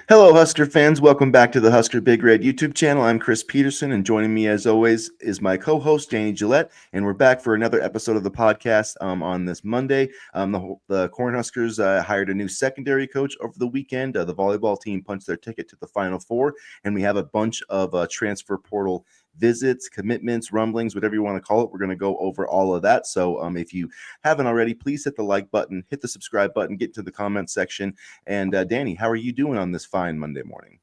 Hello, Husker fans. Welcome back to the Husker Big Red YouTube channel. I'm Chris Peterson, and joining me, as always, is my co-host, Danny Gillette. And we're back for another episode of the podcast on this Monday. The Cornhuskers hired a new secondary coach over the weekend. The volleyball team punched their ticket to the Final Four, and we have a bunch of transfer portal visits, commitments, rumblings, whatever you want to call it. We're going to go over all of that. So if you haven't already, please hit the like button, hit the subscribe button, get to the comment section. And Danny, how are you doing on this fine Monday morning?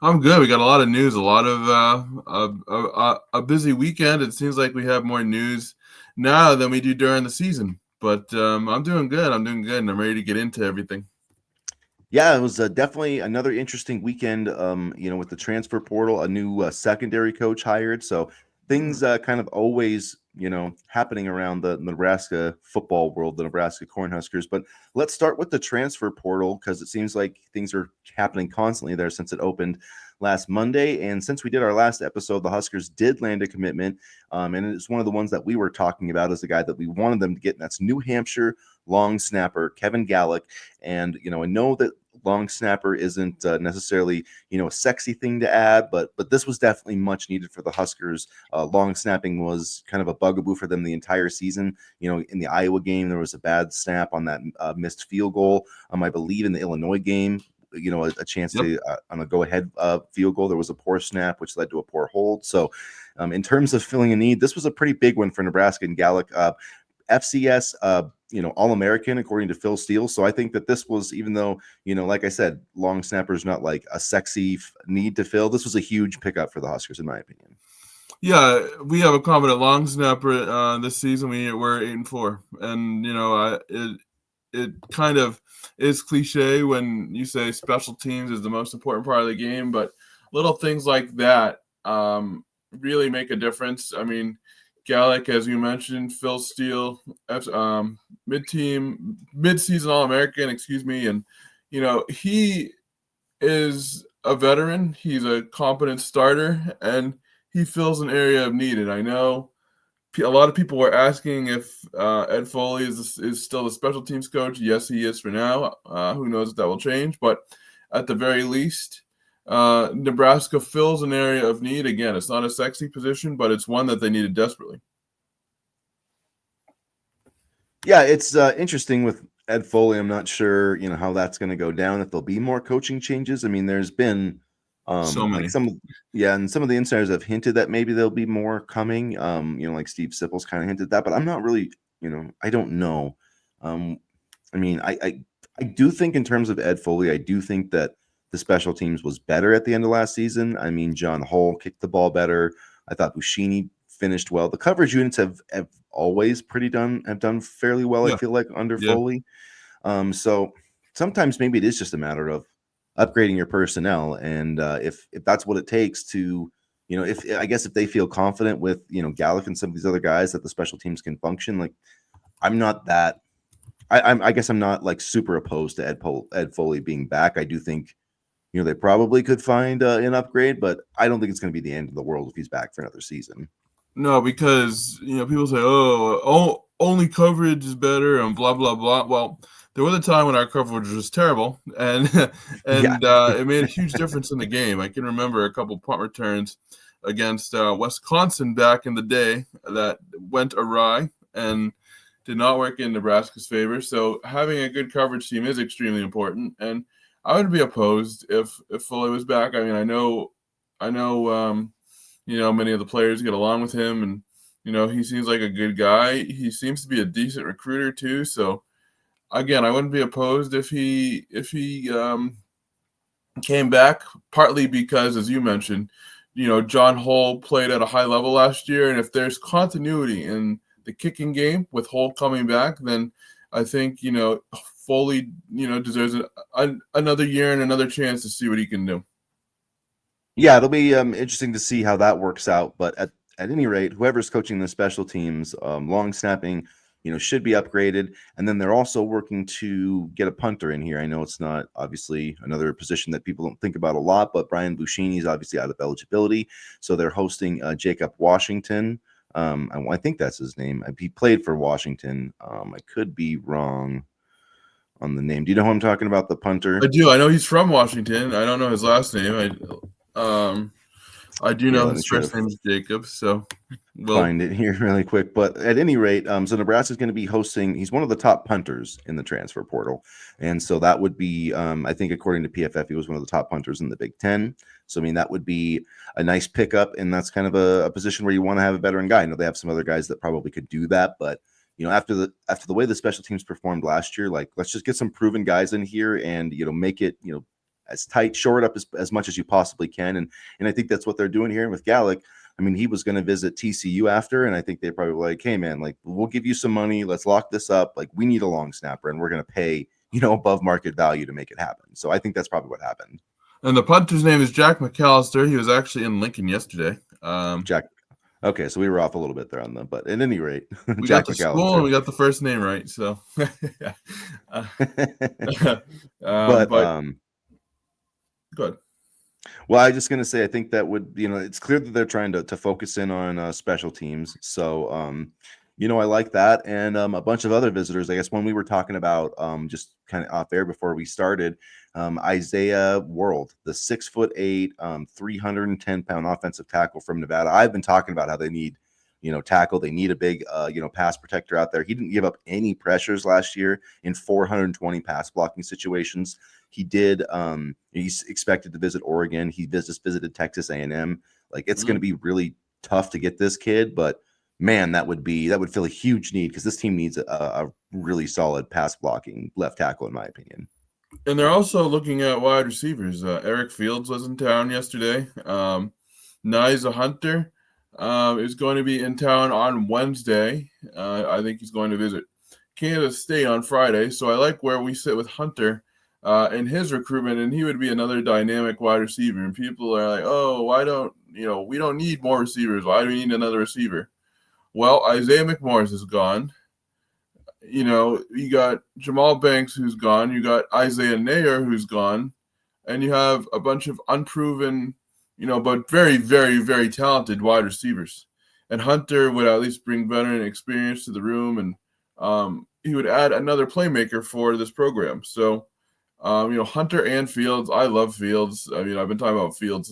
I'm good. We got a lot of news, a lot of a busy weekend. It seems like we have more news now than we do during the season. But I'm doing good. And I'm ready to get into everything. Yeah, it was definitely another interesting weekend. With the transfer portal, a new secondary coach hired. So things kind of always, happening around the Nebraska football world, the Nebraska Cornhuskers. But let's start with the transfer portal because it seems like things are happening constantly there since it opened last Monday. And since we did our last episode, the Huskers did land a commitment. And it's one of the ones that we were talking about as the guy that we wanted them to get. And that's New Hampshire long snapper Kevin Gallick. And, I know that long snapper isn't necessarily, a sexy thing to add, but this was definitely much needed for the Huskers. Long snapping was kind of a bugaboo for them the entire season. In the Iowa game, there was a bad snap on that missed field goal. I believe in the Illinois game, a chance to on a go-ahead field goal, there was a poor snap, which led to a poor hold. So in terms of filling a need, this was a pretty big one for Nebraska and Gallick. FCS, All-American, according to Phil Steele. So I think that this was, even though, like I said, long snapper is not like a sexy need to fill, this was a huge pickup for the Huskers, in my opinion. Yeah, we have a competent long snapper this season. We're 8-4, and it kind of is cliche when you say special teams is the most important part of the game, but little things like that really make a difference. I mean, Gallick, as you mentioned, Phil Steele, mid-season All-American, and he is a veteran. He's a competent starter, and he fills an area of need. And I know a lot of people were asking if Ed Foley is still the special teams coach. Yes, he is for now. Who knows if that will change? But at the very least, Nebraska fills an area of need. Again, it's not a sexy position, but it's one that they needed desperately. Yeah, it's interesting with Ed Foley. I'm not sure, how that's going to go down, if there'll be more coaching changes. I mean, there's been So many. and some of the insiders have hinted that maybe there'll be more coming. Like Steve Sipples kind of hinted that, but I'm not really, I don't know. I mean, I do think in terms of Ed Foley, I do think that the special teams was better at the end of last season. I mean, John Hull kicked the ball better. I thought Buschini finished well. The coverage units have always have done fairly well, I feel like, under Foley. So sometimes maybe it is just a matter of upgrading your personnel, and if that's what it takes to, if they feel confident with Gallick and some of these other guys that the special teams can function, like I'm not that. I guess I'm not like super opposed to Ed Foley being back. I do think they probably could find an upgrade, but I don't think it's going to be the end of the world if he's back for another season. No, because people say, "Oh, only coverage is better," and blah blah blah. Well, there was a time when our coverage was terrible, and it made a huge difference in the game. I can remember a couple punt returns against Wisconsin back in the day that went awry and did not work in Nebraska's favor. So having a good coverage team is extremely important, and I wouldn't be opposed if Foley was back. I mean, I know. Many of the players get along with him, and he seems like a good guy. He seems to be a decent recruiter too. So again, I wouldn't be opposed if he came back, partly because, as you mentioned, John Hull played at a high level last year, and if there's continuity in the kicking game with Hull coming back, then I think Foley deserves another year and another chance to see what he can do. Yeah, it'll be interesting to see how that works out. But at any rate, whoever's coaching the special teams, long snapping, should be upgraded. And then they're also working to get a punter in here. I know it's not obviously another position that people don't think about a lot, but Brian Buschini is obviously out of eligibility. So they're hosting Jacob Washington. I think that's his name. He played for Washington. I could be wrong. on the name. Do you know who I'm talking about? The punter. I do. I know he's from Washington. I don't know his last name. I do Yeah, know let me his try to first name is Jacob. So, well, find it here really quick. But at any rate, so Nebraska's going to be hosting. He's one of the top punters in the transfer portal, and so that would be, I think, according to PFF, he was one of the top punters in the Big Ten. So I mean, that would be a nice pickup, and that's kind of a position where you want to have a veteran guy. I know they have some other guys that probably could do that, but after the way the special teams performed last year, like let's just get some proven guys in here and make it as tight, shore it up as much as you possibly can, and I think that's what they're doing here. And with Gallic, I mean, he was going to visit TCU after, and I think they probably were like, hey, man, like, we'll give you some money. Let's lock this up. Like, we need a long snapper, and we're going to pay, above market value to make it happen. So I think that's probably what happened. and the punter's name is Jack McAllister. He was actually in Lincoln yesterday. Jack. Okay, so we were off a little bit there on them, but at any rate, We Jack got the school and McAllister. we got the first name right. So, But but good. Well, I was just gonna say, I think that would, it's clear that they're trying to focus in on special teams. So, I like that, and a bunch of other visitors. I guess when we were talking about just kind of off air before we started, Isaiah World, the 6'8", 310-pound offensive tackle from Nevada. I've been talking about how they need, tackle. They need a big, pass protector out there. He didn't give up any pressures last year in 420 pass blocking situations. He did. He's expected to visit Oregon. He just visited Texas A&M. Like, it's going to be really tough to get this kid, but man, that would fill a huge need because this team needs a really solid pass blocking left tackle, in my opinion. And they're also looking at wide receivers. Eric Fields was in town yesterday. Nyza Hunter is going to be in town on Wednesday. I think he's going to visit Kansas State on Friday. So I like where we sit with Hunter in his recruitment, and he would be another dynamic wide receiver. And people are like, oh, why don't, we don't need more receivers. Why do we need another receiver? Well, Isaiah McMorris is gone. You got Jamal Banks who's gone. You got Isaiah Nair who's gone. And you have a bunch of unproven, but very, very, very talented wide receivers. And Hunter would at least bring veteran experience to the room, and he would add another playmaker for this program. So, Hunter and Fields, I love Fields. I mean, I've been talking about Fields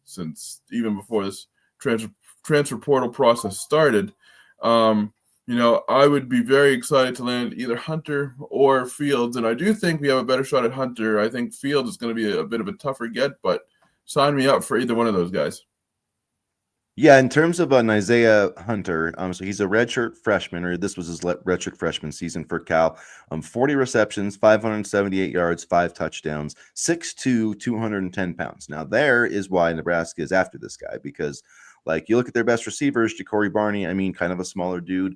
since even before this transfer portal process started. I would be very excited to land either Hunter or Fields, and I do think we have a better shot at Hunter. I think Fields is going to be a bit of a tougher get, but sign me up for either one of those guys. Yeah, in terms of an Isaiah Hunter, so he's a redshirt freshman, or this was his redshirt freshman season for Cal. 40 receptions, 578 yards, 5 touchdowns, 6'2", 210 pounds. Now, there is why Nebraska is after this guy, because like you look at their best receivers, Ja'Cory Barney, I mean, kind of a smaller dude.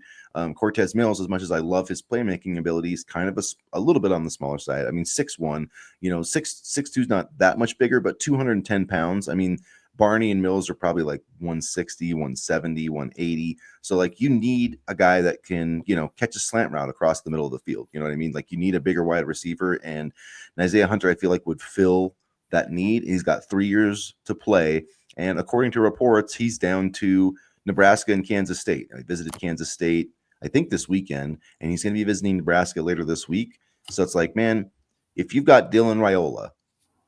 Cortez Mills, as much as I love his playmaking abilities, kind of a little bit on the smaller side. I mean, 6'1", 6'2" is not that much bigger, but 210 pounds. I mean, Barney and Mills are probably like 160, 170, 180. So like you need a guy that can, catch a slant route across the middle of the field. You know what I mean? Like you need a bigger wide receiver, and Isaiah Hunter, I feel like, would fill that need. He's got 3 years to play. And according to reports, he's down to Nebraska and Kansas State. He visited Kansas State, I think, this weekend, and he's going to be visiting Nebraska later this week. So it's like, man, if you've got Dylan Raiola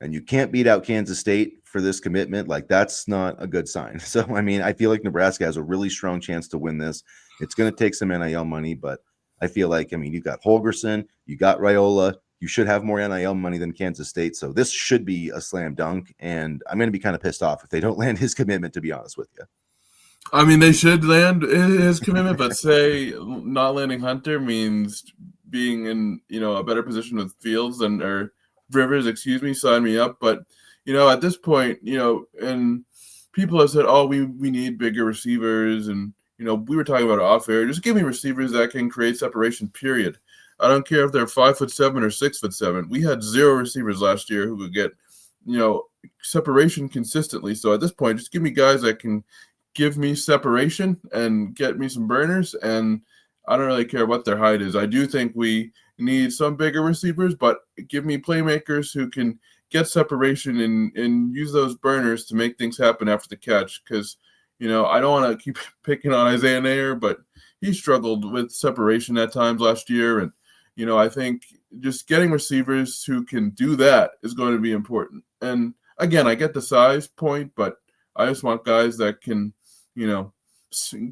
and you can't beat out Kansas State for this commitment, like that's not a good sign. So, I mean, I feel like Nebraska has a really strong chance to win this. It's going to take some NIL money, but I feel like, I mean, you've got Holgerson, you got Raiola. You should have more NIL money than Kansas State. So this should be a slam dunk. And I'm going to be kind of pissed off if they don't land his commitment, to be honest with you. I mean, they should land his commitment, but say not landing Hunter means being in, a better position with Fields or Rivers, sign me up. But, at this point, and people have said, oh, we need bigger receivers. And, we were talking about it off air. Just give me receivers that can create separation, period. I don't care if they're 5'7" or 6'7". We had 0 receivers last year who could get, separation consistently. So at this point, just give me guys that can give me separation and get me some burners. And I don't really care what their height is. I do think we need some bigger receivers, but give me playmakers who can get separation and use those burners to make things happen after the catch. Because, I don't want to keep picking on Isaiah Nair, but he struggled with separation at times last year. And, I think just getting receivers who can do that is going to be important. And again, I get the size point, but I just want guys that can,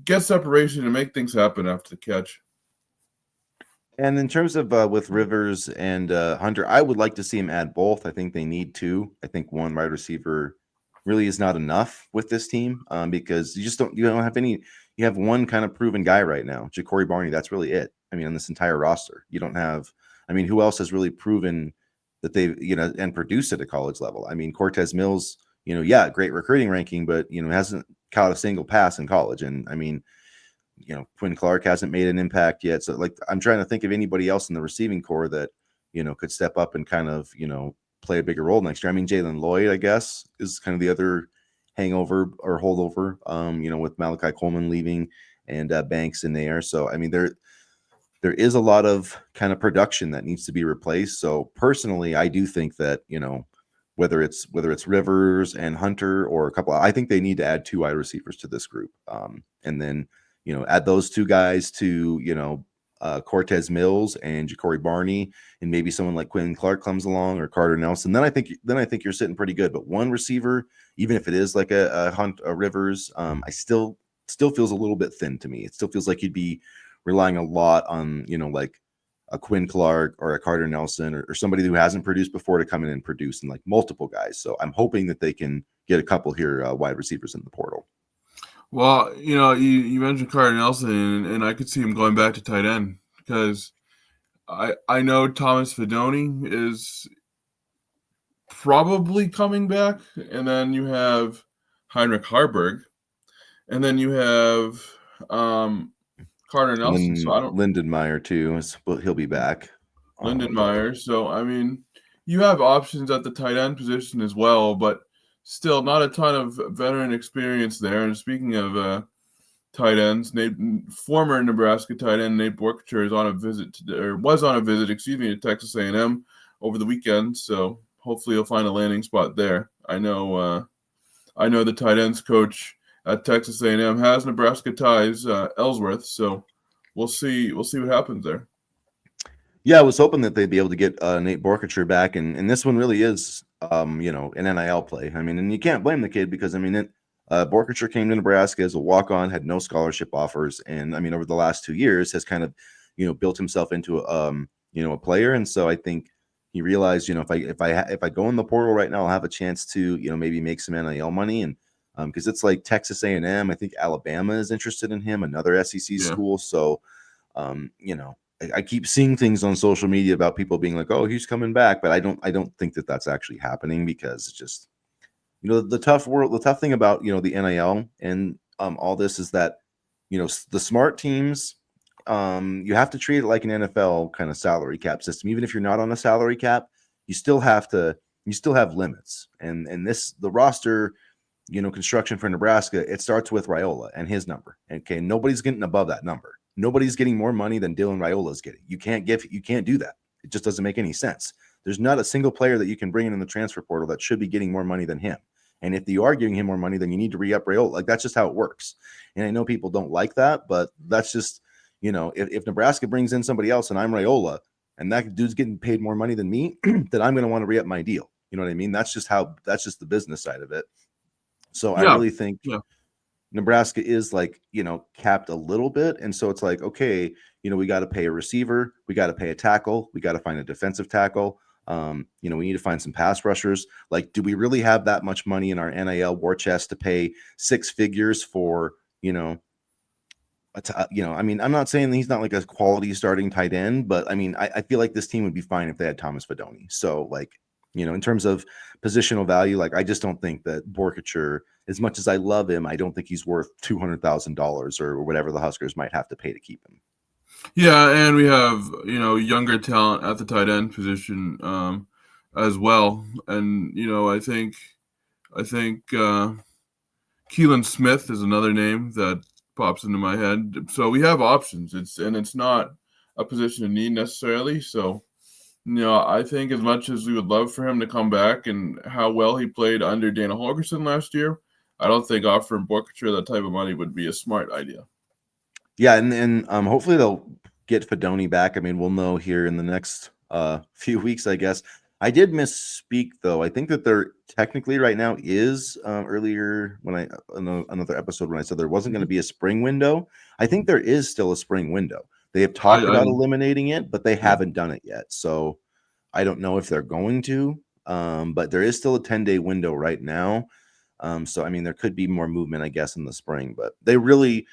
get separation and make things happen after the catch. And in terms of with Rivers and Hunter, I would like to see him add both. I think they need two. I think one wide receiver really is not enough with this team because you don't have any. You have one kind of proven guy right now, Ja'Cory Barney. That's really it. I mean, on this entire roster, you don't have. I mean, who else has really proven that they and produced at a college level? I mean, Cortez Mills. Yeah, great recruiting ranking, but hasn't caught a single pass in college. And I mean, Quinn Clark hasn't made an impact yet. So like, I'm trying to think of anybody else in the receiving core that, could step up and kind of, play a bigger role next year. I mean, Jalen Lloyd, I guess, is kind of the other hangover or holdover, with Malachi Coleman leaving and Banks in there. So, I mean, there is a lot of kind of production that needs to be replaced. So personally, I do think that, whether it's Rivers and Hunter or a couple, I think they need to add two wide receivers to this group. And then, add those two guys to, Cortez Mills and Ja'Cory Barney, and maybe someone like Quinn Clark comes along or Carter Nelson. Then I think you're sitting pretty good. But one receiver, even if it is like a Rivers, I still feels a little bit thin to me. It still feels like you'd be relying a lot on, like a Quinn Clark or a Carter Nelson or somebody who hasn't produced before to come in and produce, and like multiple guys. So I'm hoping that they can get a couple here wide receivers in the portal. Well, you mentioned Carter Nelson, and I could see him going back to tight end because I know Thomas Fidone is probably coming back, and then you have Heinrich Harburg, and then you have Carter Nelson. So I don't Lindenmeyer too. He'll be back. Lindenmeyer. So I mean, you have options at the tight end position as well, but still not a ton of veteran experience there. And speaking of tight ends, former Nebraska tight end Nate Borkature was on a visit, to Texas A&M over the weekend. So hopefully he'll find a landing spot there. I know the tight ends coach at Texas A&M has Nebraska ties, Ellsworth. So we'll see what happens there. Yeah, I was hoping that they'd be able to get Nate Borkature back, and this one really is, an NIL play. I mean, and you can't blame the kid because, I mean, Borkature came to Nebraska as a walk-on, had no scholarship offers, and I mean, over the last 2 years has kind of, built himself into a player, and so I think he realized, if I go in the portal right now, I'll have a chance to, maybe make some NIL money, and because it's like Texas A&M, I think Alabama is interested in him, another SEC school, so I keep seeing things on social media about people being like, "Oh, he's coming back," but I don't think that that's actually happening because it's just, the tough thing about, the NIL and all this is that, the smart teams, you have to treat it like an NFL kind of salary cap system. Even if you're not on a salary cap, you still have limits. And the roster, construction for Nebraska, it starts with Raiola and his number. Okay, nobody's getting above that number. Nobody's getting more money than Dylan Raiola is getting. You can't do that. It just doesn't make any sense. There's not a single player that you can bring in the transfer portal that should be getting more money than him. And if you are giving him more money, then you need to re-up Raiola. Like, that's just how it works. And I know people don't like that, but that's just, if Nebraska brings in somebody else and I'm Raiola and that dude's getting paid more money than me, then I'm going to want to re-up my deal. You know what I mean? That's just the business side of it. So I really think Nebraska is like, capped a little bit. And so it's like, okay, we got to pay a receiver. We got to pay a tackle. We got to find a defensive tackle. We need to find some pass rushers. Like, do we really have that much money in our NIL war chest to pay six figures for, I mean, I'm not saying he's not like a quality starting tight end, but I mean, I feel like this team would be fine if they had Thomas Fidone. So like, in terms of positional value, like I just don't think that Borkature, as much as I love him, I don't think he's worth $200,000 or whatever the Huskers might have to pay to keep him. Yeah, and we have, younger talent at the tight end position as well. And, I think Keelan Smith is another name that pops into my head. So we have options. It's not a position of need necessarily. So, I think as much as we would love for him to come back and how well he played under Dana Holgorsen last year, I don't think offering Borkature that type of money would be a smart idea. Yeah, and hopefully they'll get Fidone back. I mean, we'll know here in the next few weeks, I guess. I did misspeak though. I think that there technically right now is earlier when I another episode when I said there wasn't going to Mhm. be a spring window. I think there is still a spring window. They have I talked about eliminating it, but they yeah. haven't done it yet. So I don't know if they're going to. But there is still a 10-day window right now. So I mean, there could be more movement, I guess, in the spring. But they really,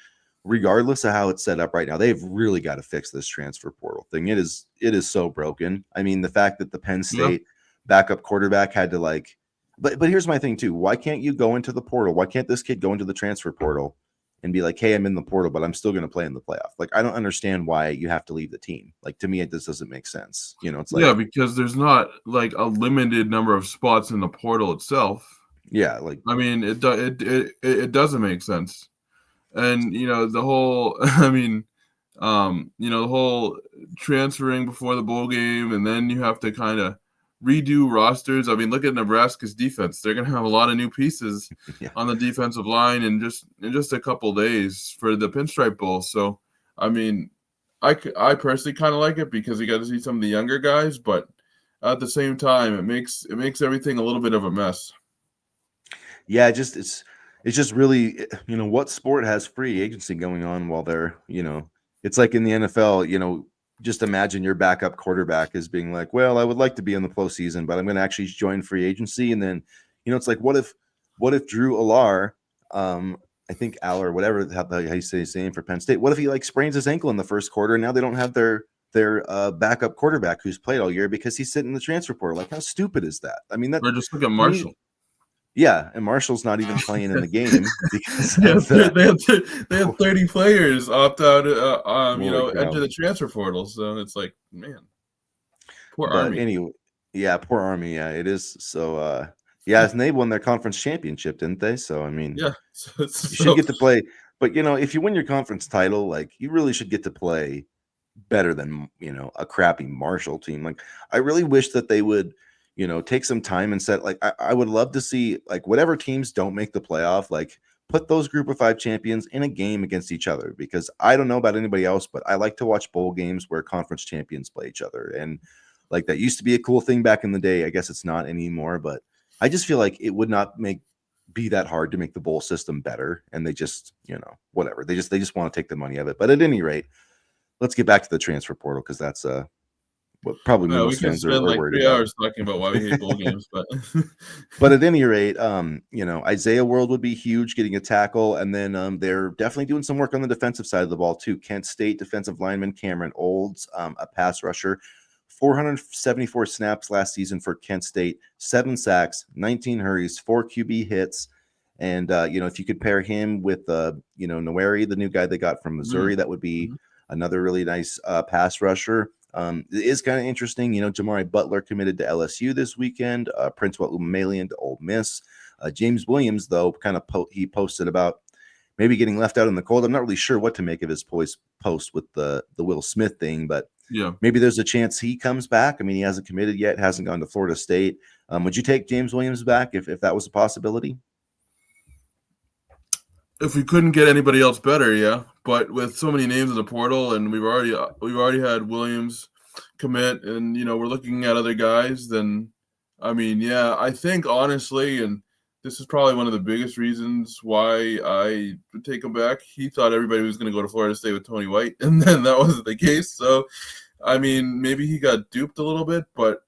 regardless of how it's set up right now, they've really got to fix this transfer portal thing. It is so broken. I mean, the fact that the Penn Yeah. State backup quarterback had to like, but here's my thing too. Why can't you go into the portal? Why can't this kid go into the transfer portal and be like, hey, I'm in the portal, but I'm still going to play in the playoff? Like, I don't understand why you have to leave the team. Like, to me, it just doesn't make sense. It's Yeah, like, because there's not, like, a limited number of spots in the portal itself. yeah, like, I mean, it doesn't make sense. And, the whole I mean, the whole transferring before the bowl game, and then you have to kinda redo rosters. I mean, look at Nebraska's defense. They're gonna have a lot of new pieces yeah. on the defensive line in just a couple days for the Pinstripe Bowl. So, I mean, I personally kinda like it because you got to see some of the younger guys, but at the same time, it makes everything a little bit of a mess. Yeah, it's just really what sport has free agency going on while they're it's like in the NFL. Just imagine your backup quarterback is being like, well, I would like to be in the postseason, but I'm going to actually join free agency. And then it's like, what if Drew Alar, I think Aller, whatever how you say his name for Penn State, what if he like sprains his ankle in the first quarter and now they don't have their backup quarterback who's played all year because he's sitting in the transfer portal? Like, how stupid is that? I mean, that Or just look at to me. Marshall. Yeah, and Marshall's not even playing in the game because Yeah, of they the they had they had 30 players opt out, holy enter cow. the transfer portal. So it's like, man, poor But Army. anyway, yeah, poor Army. Yeah, it is. So yeah, and they won their conference championship, didn't they? So I mean, Yeah, so it's you should so get to play. But if you win your conference title, like you really should get to play better than a crappy Marshall team. Like I really wish that they would take some time and set like I would love to see like whatever teams don't make the playoff, like put those group of 5 champions in a game against each other, because I don't know about anybody else, but I like to watch bowl games where conference champions play each other. And like that used to be a cool thing back in the day. I guess it's not anymore, but I just feel like it would not be that hard to make the bowl system better. And they just whatever, they just want to take the money of it. But at any rate, let's get back to the transfer portal, because that's what probably we most could fans are, spend are like worried 3 about. hours talking about why we hate bowl games, but But at any rate, Isaiah World would be huge getting a tackle. And then they're definitely doing some work on the defensive side of the ball too. Kent State defensive lineman Cameron Olds, a pass rusher, 474 snaps last season for Kent State, 7 sacks, 19 hurries, 4 QB hits. And if you could pair him with Noweri, the new guy they got from Missouri, Mhm, that would be mhm. another really nice pass rusher. It is kind of interesting. Jamari Butler committed to LSU this weekend. Princewell Umalian to Ole Miss. James Williams, though, kind of he posted about maybe getting left out in the cold. I'm not really sure what to make of his post with the Will Smith thing, but Yeah. maybe there's a chance he comes back. I mean, he hasn't committed yet, hasn't gone to Florida State. Would you take James Williams back if that was a possibility? If we couldn't get anybody else better, yeah. But with so many names in the portal, and we've already had Williams commit, and we're looking at other guys, then I mean, yeah, I think honestly, and this is probably one of the biggest reasons why I would take him back. He thought everybody was going to go to Florida State with Tony White, and then that wasn't the case. So, I mean, maybe he got duped a little bit, but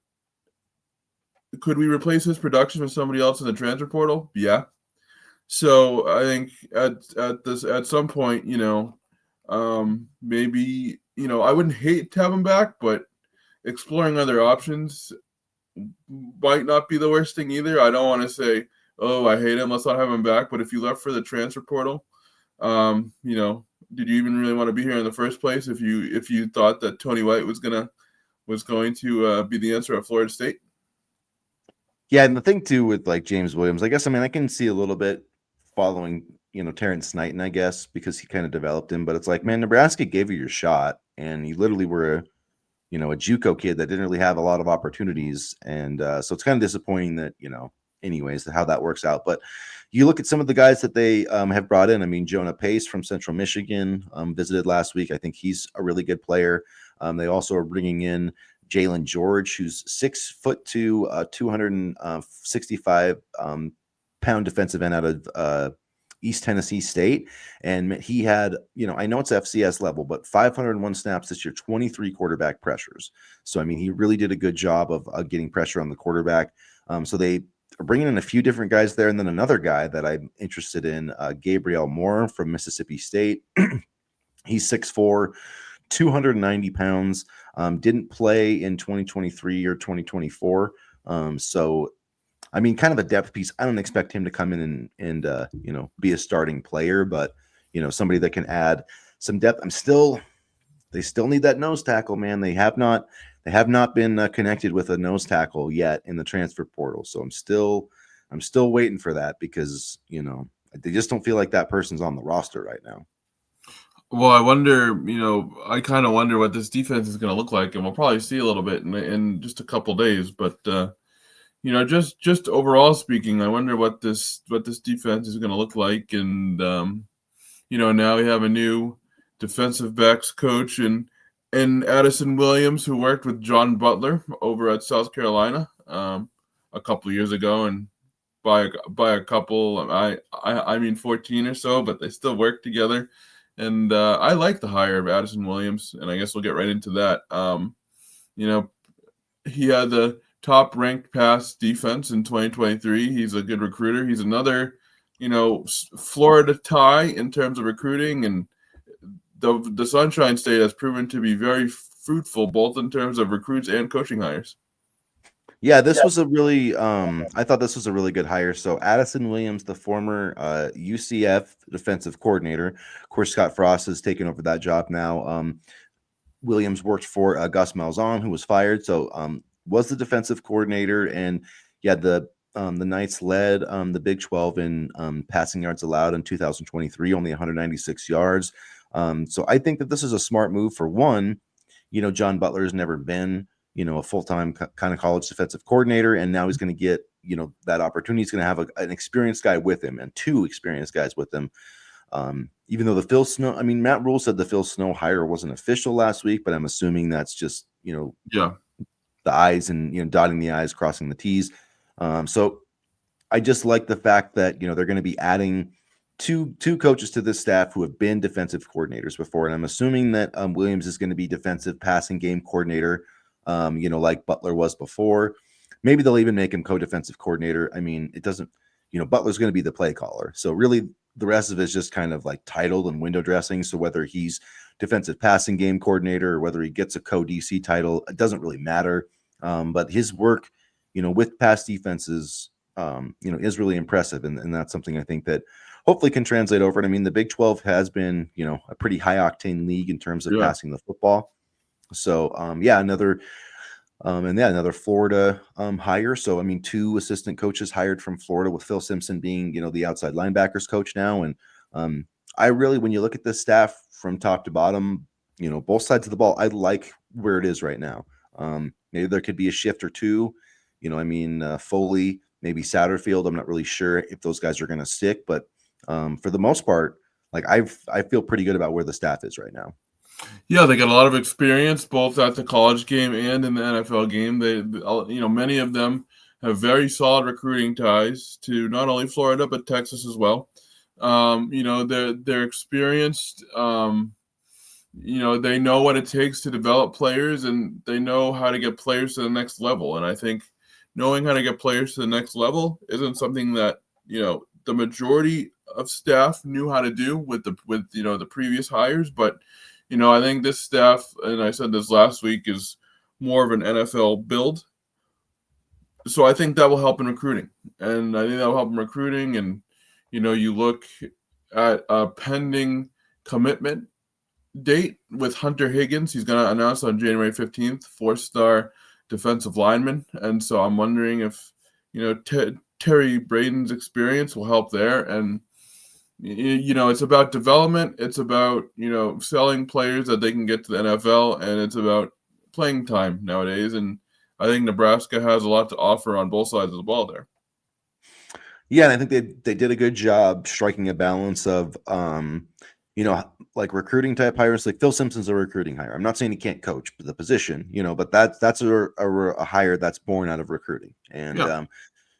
could we replace his production with somebody else in the transfer portal? Yeah. So I think at some point, maybe I wouldn't hate to have him back, but exploring other options might not be the worst thing either. I don't want to say, oh, I hate him, let's not have him back. But if you left for the transfer portal, did you even really want to be here in the first place if you thought that Tony White was going to be the answer at Florida State? Yeah, and the thing too with like James Williams, I guess, I mean, I can see a little bit following, Terrence Knighton, I guess, because he kind of developed him. But it's like, man, Nebraska gave you your shot, and you literally were a JUCO kid that didn't really have a lot of opportunities. And so it's kind of disappointing that, anyways, how that works out. But you look at some of the guys that they have brought in. I mean, Jonah Pace from Central Michigan visited last week. I think he's a really good player. They also are bringing in Jalen George, who's 6'2", 265 pound defensive end out of East Tennessee State. And he had, I know it's FCS level, but 501 snaps this year, 23 quarterback pressures. So, I mean, he really did a good job of getting pressure on the quarterback. So they are bringing in a few different guys there. And then another guy that I'm interested in, Gabriel Moore from Mississippi State. He's 6'4", 290 pounds, didn't play in 2023 or 2024. So, I mean, kind of a depth piece. I don't expect him to come in and be a starting player, but, somebody that can add some depth. They still need that nose tackle, man. They have not been connected with a nose tackle yet in the transfer portal. So I'm still waiting for that because, they just don't feel like that person's on the roster right now. Well, I wonder, I kind of wonder what this defense is going to look like, and we'll probably see a little bit in just a couple days. But just overall speaking, I wonder what this defense is going to look like. And now we have a new defensive backs coach and Addison Williams, who worked with John Butler over at South Carolina a couple of years ago, and by a couple, I mean 14 or so, but they still work together. And I like the hire of Addison Williams, and I guess we'll get right into that. He had the top-ranked pass defense in 2023. He's a good recruiter. He's another, Florida tie in terms of recruiting, and the Sunshine State has proven to be very fruitful, both in terms of recruits and coaching hires. Yeah, this was a really I thought this was a really good hire. So Addison Williams, the former UCF defensive coordinator, of course, Scott Frost has taken over that job now. Williams worked for Gus Malzahn, who was fired. So was the defensive coordinator, and the Knights led the Big 12 in passing yards allowed in 2023, only 196 yards. So I think that this is a smart move for one. John Butler has never been a full-time kind of college defensive coordinator, and now he's going to get that opportunity. He's going to have an experienced guy with him, and two experienced guys with him. Even though the Phil Snow, Matt Rule said the Phil Snow hire wasn't official last week, but I'm assuming that's just the I's and dotting the I's, crossing the T's. So I just like the fact that they're going to be adding two coaches to this staff who have been defensive coordinators before, and I'm assuming that Williams is going to be defensive passing game coordinator. Like Butler was before. Maybe they'll even make him co-defensive coordinator. I mean, it doesn't, Butler's going to be the play caller. So really the rest of it is just kind of like title and window dressing. So whether he's defensive passing game coordinator or whether he gets a co-DC title, it doesn't really matter. But his work, with pass defenses, is really impressive. And that's something I think that hopefully can translate over. And I mean, the Big 12 has been, a pretty high octane league in terms of passing the football. So, another Florida hire. So, I mean, two assistant coaches hired from Florida, with Phil Simpson being, the outside linebackers coach now. And I really, when you look at this staff from top to bottom, both sides of the ball, I like where it is right now. Maybe there could be a shift or two, Foley, maybe Satterfield. I'm not really sure if those guys are going to stick, but for the most part, like I feel pretty good about where the staff is right now. Yeah, they got a lot of experience both at the college game and in the NFL game. They, many of them have very solid recruiting ties to not only Florida but Texas as well. They're experienced. They know what it takes to develop players, and they know how to get players to the next level. And I think knowing how to get players to the next level isn't something that the majority of staff knew how to do with the previous hires, but I think this staff, and I said this last week, is more of an NFL build. So I think that will help in recruiting. And I think that will help in recruiting. And, you look at a pending commitment date with Hunter Higgins. He's going to announce on January 15th, 4-star defensive lineman. And so I'm wondering if, Terry Braden's experience will help there. And, it's about development. It's about, selling players that they can get to the NFL, and it's about playing time nowadays. And I think Nebraska has a lot to offer on both sides of the ball there. Yeah, and I think they did a good job striking a balance of, like recruiting type hires. Like Phil Simpson's a recruiting hire. I'm not saying he can't coach the position, but that's a hire that's born out of recruiting. And Yeah.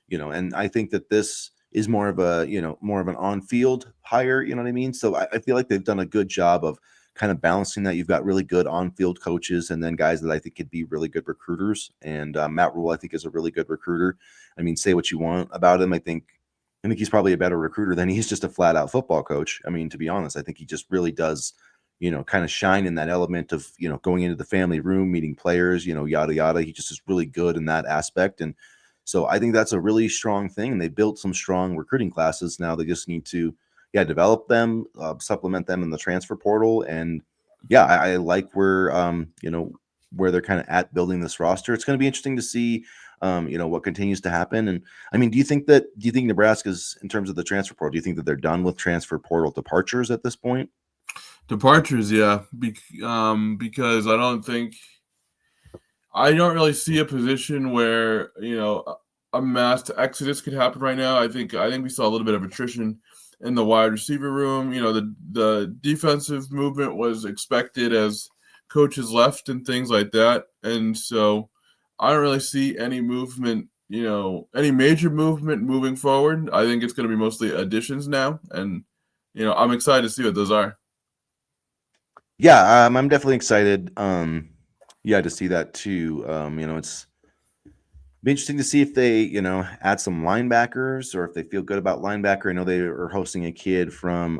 and I think that this is more of a, more of an on-field hire, you know what I mean? So I feel like they've done a good job of kind of balancing that. You've got really good on-field coaches and then guys that I think could be really good recruiters. And Matt Rule, I think, is a really good recruiter. I mean, say what you want about him. I think he's probably a better recruiter than he's just a flat-out football coach. I mean, to be honest, I think he just really does, kind of shine in that element of, going into the family room, meeting players, yada, yada. He just is really good in that aspect. And so I think that's a really strong thing. And they built some strong recruiting classes. Now they just need to, develop them, supplement them in the transfer portal. And yeah, I like where, where they're kind of at building this roster. It's going to be interesting to see, what continues to happen. And I mean, do you think Nebraska's, in terms of the transfer portal, do you think that they're done with transfer portal departures at this point? Departures, yeah, because I don't really see a position where a mass exodus could happen right now. I think we saw a little bit of attrition in the wide receiver room. The defensive movement was expected as coaches left and things like that, and so I don't really see any movement. Any major movement moving forward. I think it's going to be mostly additions now, and I'm excited to see what those are. Yeah, I'm definitely excited. To see that too. It's be interesting to see if they, add some linebackers or if they feel good about linebacker. I know they are hosting a kid from,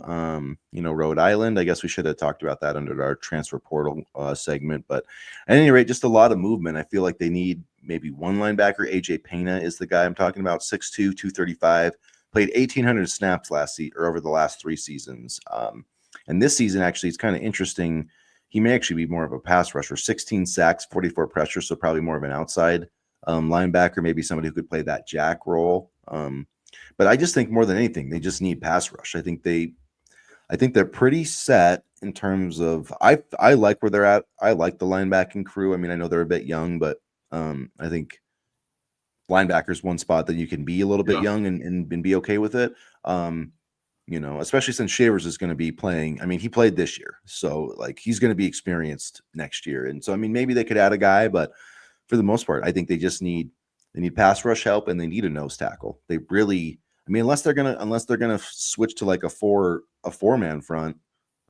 Rhode Island. I guess we should have talked about that under our transfer portal segment. But at any rate, just a lot of movement. I feel like they need maybe one linebacker. AJ Pena is the guy I'm talking about. 6'2", 235. Played 1,800 snaps last season or over the last 3 seasons. And this season, actually, it's kind of interesting. He may actually be more of a pass rusher. 16 sacks, 44 pressures, so probably more of an outside linebacker, maybe somebody who could play that jack role. But I just think more than anything, they just need pass rush. I think they're pretty set in terms of I like where they're at. I like the linebacking crew. I mean, I know they're a bit young, but I think linebacker's one spot that you can be a little bit young and be okay with it. Especially since Shavers is going to be playing. I mean, he played this year, so like he's going to be experienced next year. And so, I mean, maybe they could add a guy, but for the most part, I think they need pass rush help and they need a nose tackle. They really, I mean, unless they're gonna switch to like a four-man front,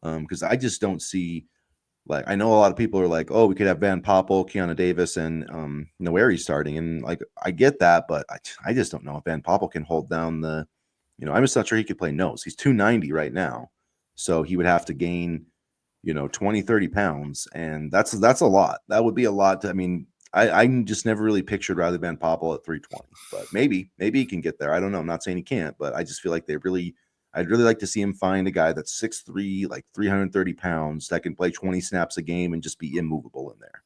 because I just don't see, like, I know a lot of people are like, oh, we could have Van Poppel, Keanu Davis, and Noeri starting, and like I get that, but I just don't know if Van Poppel can hold down the, I'm just not sure he could play nose. He's 290 right now, so he would have to gain 20, 30 pounds, and that's a lot. That would be a lot to, I mean, I just never really pictured Riley Van Poppel at 320, but maybe he can get there. I don't know. I'm not saying he can't, but I just feel like I'd really like to see him find a guy that's 6'3", like 330 pounds, that can play 20 snaps a game and just be immovable in there.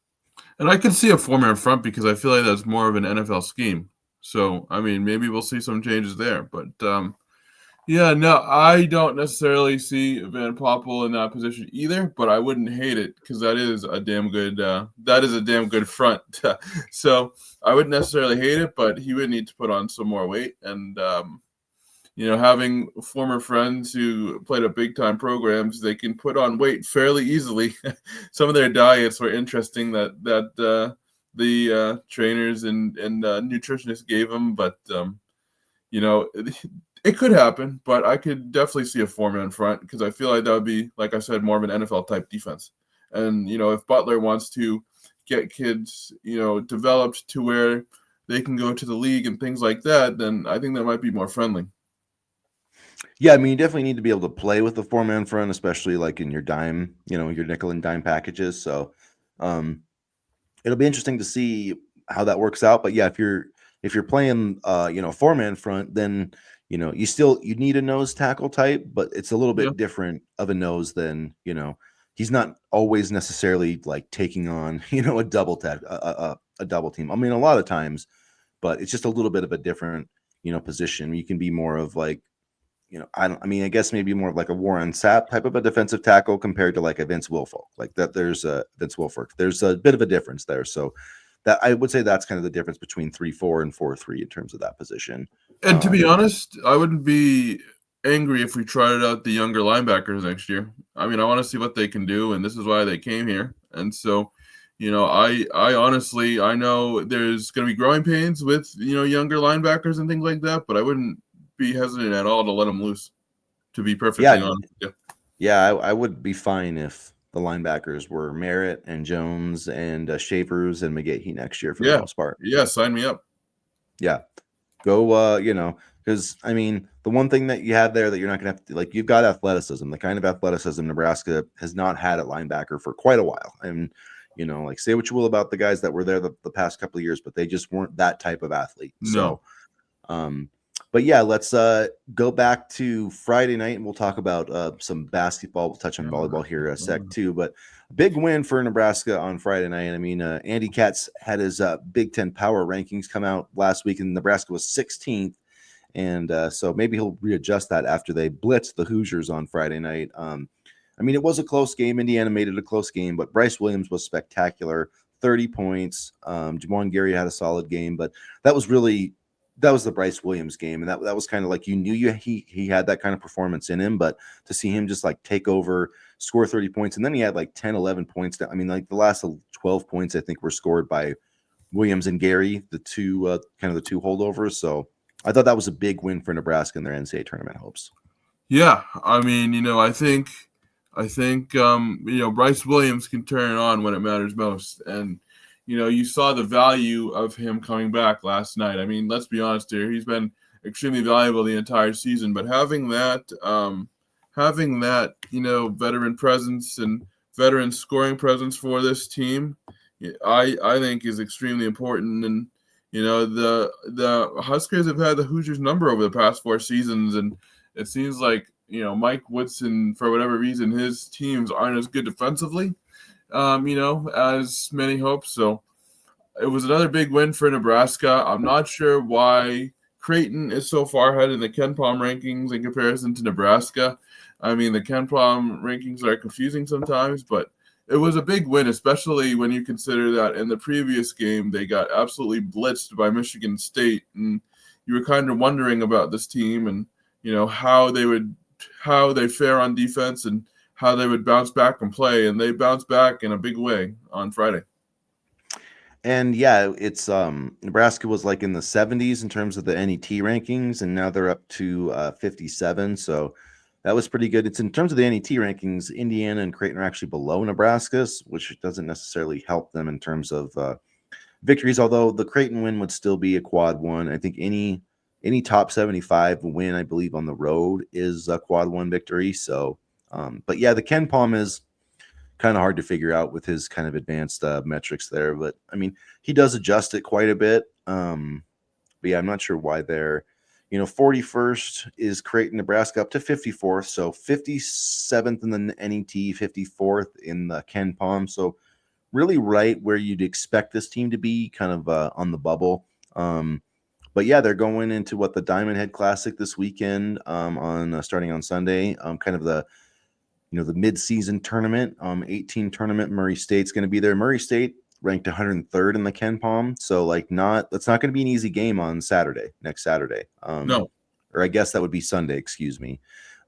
And I can see a four-man front because I feel like that's more of an NFL scheme. So, I mean, maybe we'll see some changes there. But, yeah, no, I don't necessarily see Van Poppel in that position either, but I wouldn't hate it because that is a damn good front. So I wouldn't necessarily hate it, but he would need to put on some more weight. And, having former friends who played at big-time programs, they can put on weight fairly easily. Some of their diets were interesting that the trainers and nutritionists gave them, but it could happen. But I could definitely see a four-man front because I feel like that would be, like I said, more of an NFL-type defense. And if Butler wants to get kids developed to where they can go to the league and things like that, then I think that might be more friendly. Yeah, I mean, you definitely need to be able to play with the four-man front, especially like in your dime, your nickel and dime packages. So, it'll be interesting to see how that works out. But yeah, if you're playing, four-man front, then you need a nose tackle type, but it's a little bit different of a nose than he's not always necessarily like taking on a double a double team. I mean, a lot of times, but it's just a little bit of a different position. You can be more of like, I guess maybe more of like a Warren Sapp type of a defensive tackle compared to like a Vince Wilfork. Like that, there's a Vince Wilfork. There's a bit of a difference there. So that I would say that's kind of the difference between 3-4 and 4-3 in terms of that position. And to be honest, I wouldn't be angry if we tried out the younger linebackers next year. I mean, I want to see what they can do, and this is why they came here. And so, I honestly, I know there's going to be growing pains with younger linebackers and things like that, but I wouldn't be hesitant at all to let them loose. To be perfectly Yeah, honest with you. yeah, I would be fine if the linebackers were Merritt and Jones and Shavers and McGahee next year for the Yeah, most part. yeah, sign me up. Yeah, go, because I mean, the one thing that you have there that you're not gonna have to like, you've got athleticism, the kind of athleticism Nebraska has not had at linebacker for quite a while, and like say what you will about the guys that were there the past couple of years, but they just weren't that type of athlete. No, So, um, but yeah, let's go back to Friday night and we'll talk about some basketball. We'll touch on volleyball here a sec too. But big win for Nebraska on Friday night. I mean, Andy Katz had his Big Ten power rankings come out last week, and Nebraska was 16th. And so maybe he'll readjust that after they blitzed the Hoosiers on Friday night. I mean, it was a close game. Indiana made it a close game, but Bryce Williams was spectacular. 30 points. Juwan Gary had a solid game, but that was the Bryce Williams game, and that was kind of like he had that kind of performance in him, but to see him just like take over, score 30 points, and then he had like 10, 11 points. I mean, like the last 12 points I think were scored by Williams and Gary, the two kind of the two holdovers. So I thought that was a big win for Nebraska in their NCAA tournament hopes. yeah, I mean, I think Bryce Williams can turn it on when it matters most, and you saw the value of him coming back last night. I mean, let's be honest here, he's been extremely valuable the entire season, but having that veteran presence and veteran scoring presence for this team, I think is extremely important. And the Huskers have had the Hoosiers number over the past 4 seasons, and it seems like Mike Woodson, for whatever reason, his teams aren't as good defensively, as many hope. So it was another big win for Nebraska. I'm not sure why Creighton is so far ahead in the KenPom rankings in comparison to Nebraska. I mean, the KenPom rankings are confusing sometimes, but it was a big win, especially when you consider that in the previous game they got absolutely blitzed by Michigan State, and you were kind of wondering about this team and how they fare on defense and how they would bounce back and play, and they bounced back in a big way on Friday. And yeah, it's Nebraska was like in the 70s in terms of the NET rankings, and now they're up to 57. So that was pretty good. It's in terms of the NET rankings, Indiana and Creighton are actually below Nebraska's, which doesn't necessarily help them in terms of victories. Although the Creighton win would still be a quad one. I think any top 75 win, I believe, on the road is a quad one victory. So, but yeah, the KenPom is kind of hard to figure out with his kind of advanced metrics there. But I mean, he does adjust it quite a bit. But yeah, I'm not sure why they're, 41st is Creighton, Nebraska, up to 54th. So 57th in the NET, 54th in the KenPom. So really right where you'd expect this team to be, kind of on the bubble. But yeah, they're going into the Diamond Head Classic this weekend on starting on Sunday. Kind of the the mid-season tournament, 18 tournament. Murray State's going to be there. Murray State ranked 103rd in the KenPom, so that's not going to be an easy game on next Saturday. No. Or I guess that would be Sunday, excuse me.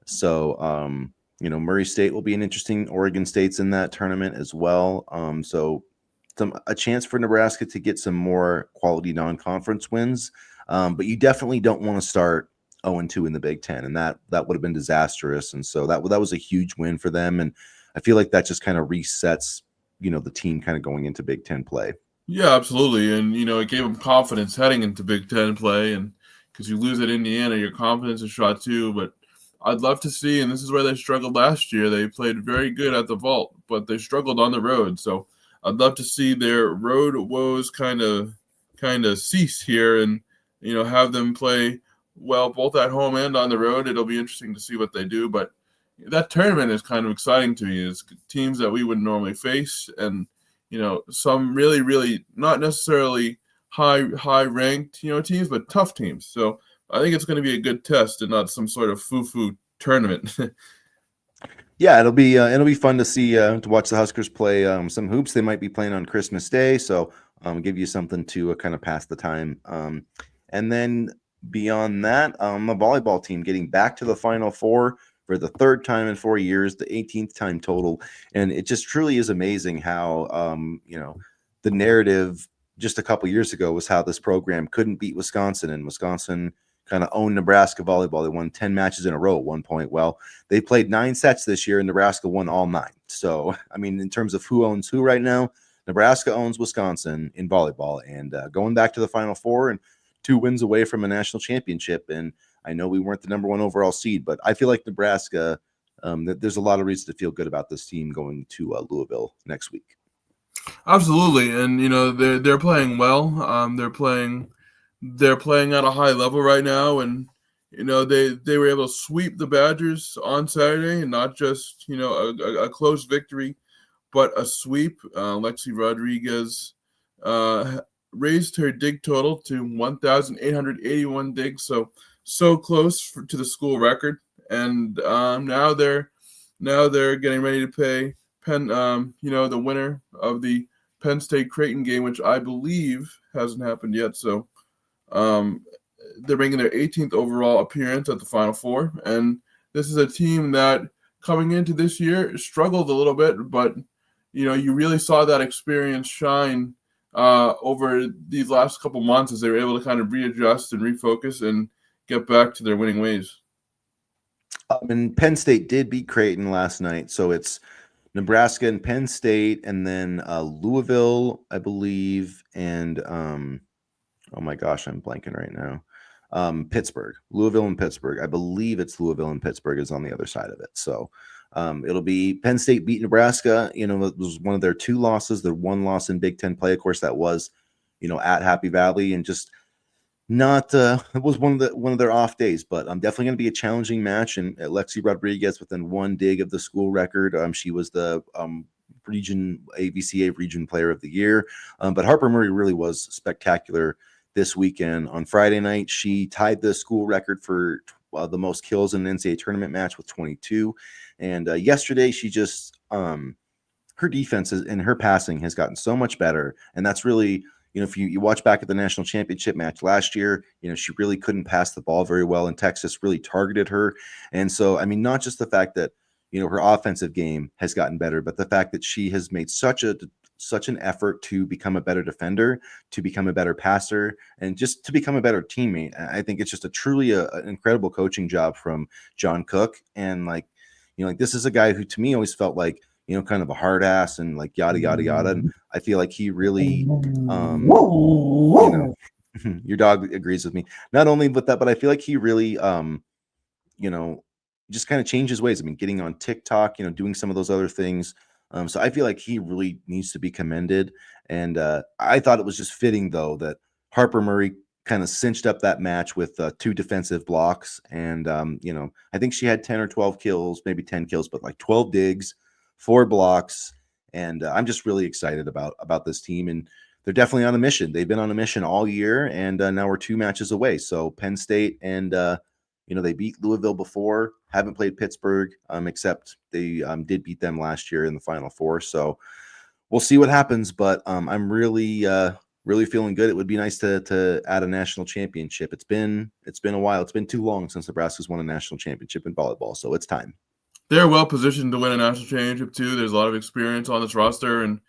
So Murray State will be an interesting. Oregon State's in that tournament as well. So a chance for Nebraska to get some more quality non-conference wins, but you definitely don't want to start 0-2 in the Big Ten, and that would have been disastrous. And so that was a huge win for them, and I feel like that just kind of resets, the team kind of going into Big Ten play. Yeah, absolutely, and it gave them confidence heading into Big Ten play, and because you lose at Indiana, your confidence is shot too. But I'd love to see, and this is where they struggled last year. They played very good at the vault, but they struggled on the road. So I'd love to see their road woes kind of cease here, and have them play well both at home and on the road. It'll be interesting to see what they do, but that tournament is kind of exciting to me. It's teams that we wouldn't normally face, and some really, really not necessarily high ranked teams, but tough teams. So I think it's going to be a good test and not some sort of foo tournament. Yeah, it'll be fun to see to watch the Huskers play some hoops. They might be playing on Christmas Day, so give you something to kind of pass the time. And then beyond that, the volleyball team getting back to the Final Four for the third time in 4 years, the 18th time total, and it just truly is amazing how the narrative just a couple years ago was how this program couldn't beat Wisconsin, and Wisconsin kind of owned Nebraska volleyball. They won 10 matches in a row at one point. Well, they played 9 sets this year, and Nebraska won all 9. So, I mean, in terms of who owns who right now, Nebraska owns Wisconsin in volleyball, and going back to the Final Four and 2 wins away from a national championship. And I know we weren't the number 1 overall seed, but I feel like Nebraska, there's a lot of reason to feel good about this team going to Louisville next week. Absolutely, and they're playing well. They're playing at a high level right now, and they were able to sweep the Badgers on Saturday, and not just a close victory, but a sweep. Lexi Rodriguez raised her dig total to 1,881 digs, so close to the school record, and now they're getting ready to play Penn, the winner of the Penn State Creighton game, which I believe hasn't happened yet. So they're making their 18th overall appearance at the Final Four, and this is a team that coming into this year struggled a little bit, but you really saw that experience shine over these last couple months as they were able to kind of readjust and refocus and get back to their winning ways. And Penn State did beat Creighton last night, so it's Nebraska and Penn State, and then Louisville, I believe, and oh my gosh, I'm blanking right now. Pittsburgh, Louisville and Pittsburgh. I believe it's Louisville and Pittsburgh is on the other side of it. So it'll be Penn State beat Nebraska. It was one of their 2 losses. Their 1 loss in Big Ten play, of course, that was at Happy Valley, and just not it was one of their off days, but definitely going to be a challenging match. And Lexi Rodriguez within 1 dig of the school record. She was the region AVCA region player of the year, but Harper Murray really was spectacular this weekend. On Friday night, she tied the school record for the most kills in an NCAA tournament match with 22, and yesterday she just her defense and her passing has gotten so much better, and that's really if you watch back at the national championship match last year, she really couldn't pass the ball very well, and Texas really targeted her. And so, I mean, not just the fact that, her offensive game has gotten better, but the fact that she has made such an effort to become a better defender, to become a better passer, and just to become a better teammate. I think it's just a truly an incredible coaching job from John Cook. And this is a guy who to me always felt like, kind of a hard ass and like yada, yada, yada. And I feel like he really, your dog agrees with me. Not only with that, but I feel like he really, just kind of changed his ways. I mean, getting on TikTok, doing some of those other things. So I feel like he really needs to be commended. And I thought it was just fitting, though, that Harper Murray kind of cinched up that match with 2 defensive blocks. And, I think she had 10 or 12 kills, maybe 10 kills, but like 12 digs, 4 blocks. And I'm just really excited about this team. And they're definitely on a mission. They've been on a mission all year. And now we're 2 matches away. So Penn State and, they beat Louisville before, haven't played Pittsburgh, except they did beat them last year in the Final Four. So we'll see what happens. But I'm really, really feeling good. It would be nice to add a national championship. It's been a while. It's been too long since Nebraska's won a national championship in volleyball. So it's time. They're well positioned to win a national championship too. There's a lot of experience on this roster, and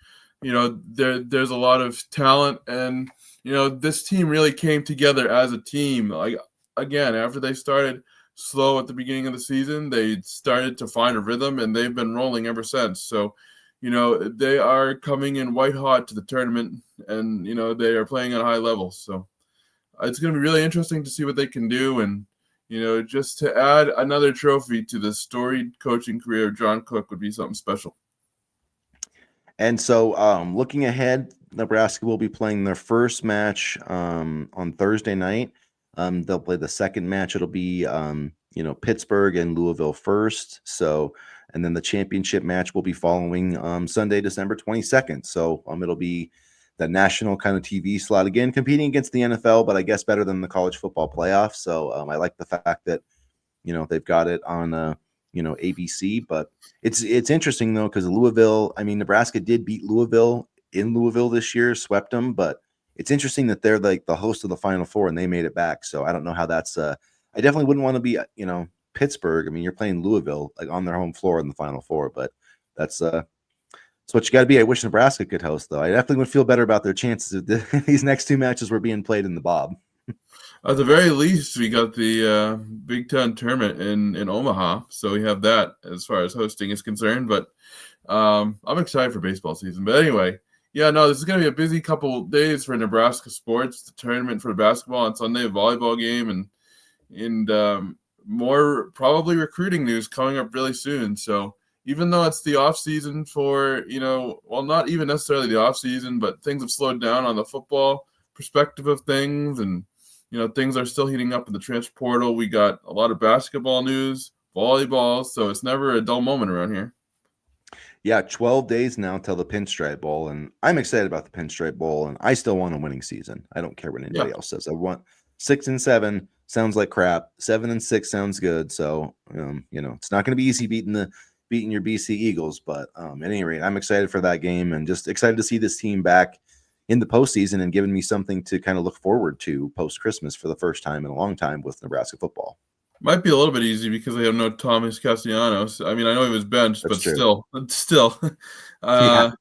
there's a lot of talent, and this team really came together as a team. Like again, after they started slow at the beginning of the season, they started to find a rhythm, and they've been rolling ever since. So, they are coming in white hot to the tournament, and they are playing at a high level. So it's going to be really interesting to see what they can do, and just to add another trophy to the storied coaching career of John Cook would be something special. And so looking ahead, Nebraska will be playing their first match on Thursday night. They'll play the second match. It'll be, Pittsburgh and Louisville first. So, and then the championship match will be following Sunday, December 22nd. So it'll be the national kind of TV slot again, competing against the NFL, but I guess better than the college football playoff. So I like the fact that, they've got it on, ABC. But it's interesting though, because Louisville, I mean, Nebraska did beat Louisville in Louisville this year, swept them, but it's interesting that they're like the host of the Final Four and they made it back. So I don't know how that's. I definitely wouldn't want to be, Pittsburgh. I mean, you're playing Louisville like on their home floor in the Final Four, but that's what you got to be. I wish Nebraska could host, though. I definitely would feel better about their chances if these next two matches were being played in the Bob. At the very least, we got the Big Ten tournament in Omaha, so we have that as far as hosting is concerned. But I'm excited for baseball season. But anyway, yeah, no, this is going to be a busy couple days for Nebraska sports. The tournament for the basketball on Sunday, volleyball game, and more probably recruiting news coming up really soon. So even though it's the off season for, well, not even necessarily the off season, but things have slowed down on the football perspective of things, and things are still heating up in the transfer portal. We got a lot of basketball news, volleyball, so it's never a dull moment around here. Yeah, 12 days now till the Pinstripe Bowl, and I'm excited about the Pinstripe Bowl, and I still want a winning season. I don't care what anybody else says. I want 6-7 sounds like crap. 7-6 sounds good. So it's not going to be easy beating your BC Eagles, but at any rate, I'm excited for that game and just excited to see this team back in the postseason and giving me something to kind of look forward to post Christmas for the first time in a long time with Nebraska football. Might be a little bit easy because they have no Thomas Castellanos. I mean, I know he was benched, That's but true. still. Yeah.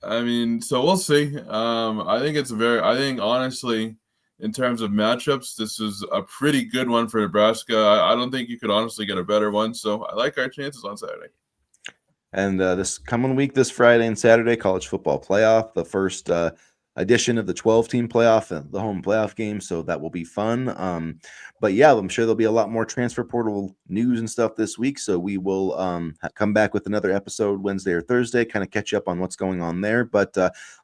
I mean, so we'll see. I think honestly, in terms of matchups, this is a pretty good one for Nebraska. I don't think you could honestly get a better one. So I like our chances on Saturday. And this coming week, this Friday and Saturday, college football playoff, the first edition of the 12-team playoff, the home playoff game. So that will be fun. But yeah, I'm sure there'll be a lot more transfer portal news and stuff this week. So we will come back with another episode Wednesday or Thursday, kind of catch up on what's going on there. But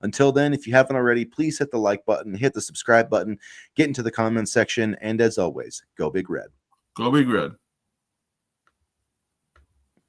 until then, if you haven't already, please hit the like button, hit the subscribe button, get into the comments section. And as always, go Big Red. Go Big Red.